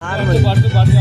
பாட்டு பாட்டு பாட்டு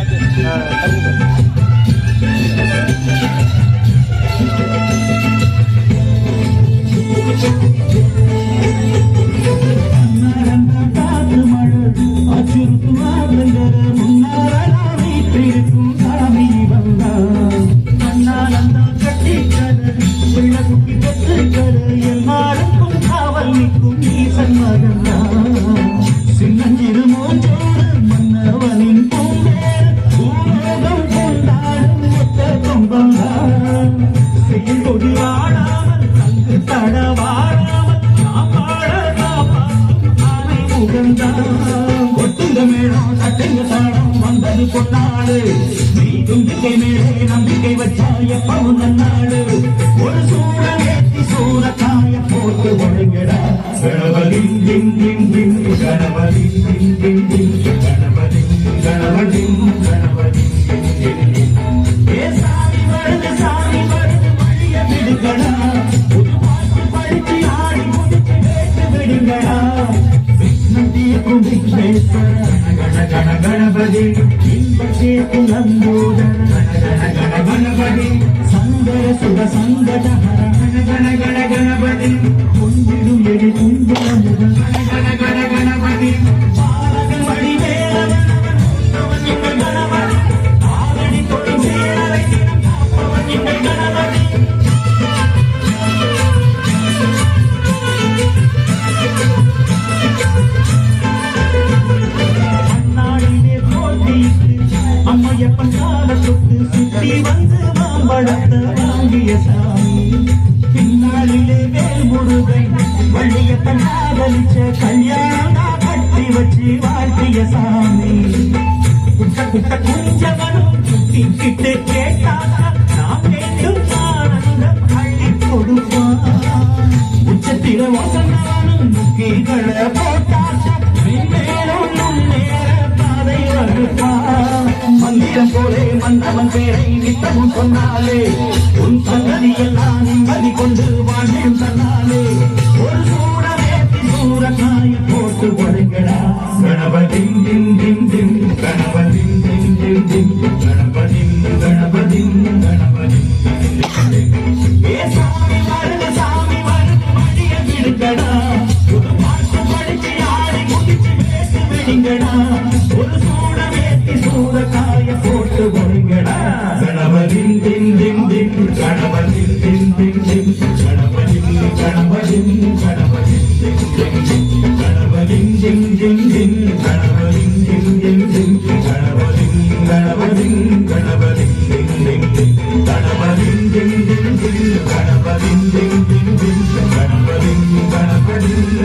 நம்பிக்கை வச்சா எப்பவும் நன்னாடு ஒரு சூழலேத்தி சூறக்காய போட்டு ஒழுங்கடா கணபதி கணபதி கணபதி கணபதி கணபதி சாமி வருது மழிய விடுங்கடா புது பாட்டு படிச்சு ஆடி முடிச்சு வேட்டு விடுங்கடா விஷ்ணு விக்னேஸ்வர கண கணபதி இன்பத்தேக்கு நம்பூதர கணபதி சங்கர சுக சங்கட ஹர கண கணபதி குஞ்சிடும் எடி குஞ்சல முக கணபதி பாலக வடிவேலவன் கணபதி ஆகடி கொடி சேரவை காப்பவன் எங்கள் கணபதி அம்மையப்பன் கால தொட்டு சுற்றி வந்து மாம்பழத்தை வாங்கிய சாமி பின்னாளிலே வேல் முருகன் வள்ளியப்பன் காதலிச்ச கல்யாணம் கட்டி வச்சு வாழ்த்திய சாமி குட்ட குட்ட குஞ்சவனும் கிட்டு கேட்டாதா நாம் வேண்டும் ஆனந்தம் அள்ளி கொடுப்பான் உச்சத்தில வசந்தானும் முக்கிகளை போட்டாச்ச மேலும் முன்னேற பாதை வகுப்பான் மந்திரம் போலே மன்னவன் பேரை நித்தமும் சொன்னாலே உன் சங்கதி எல்லாம் நிம்மதி கொண்டு வாழ்வில் தன்னாலே ஒரு சூடவேத்தி சூரக்காய போட்டு ஒழுங்கடா கணபதி கணபதி கணபதி கணபதி கணபதி சாமி வருது மடிய விடுங்கடா ஒரு பாட்டு படிச்சு ஆடி முடிச்சு வேட்டு விடுங்கடா ஒரு சூடவேத்தி சூரக்காய போட்டு ஒழுங்கடா கணபதி கணபதி கணபதி கணபதி கணபதி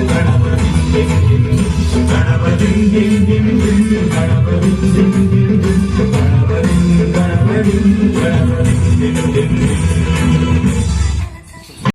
கணபதி கணபதி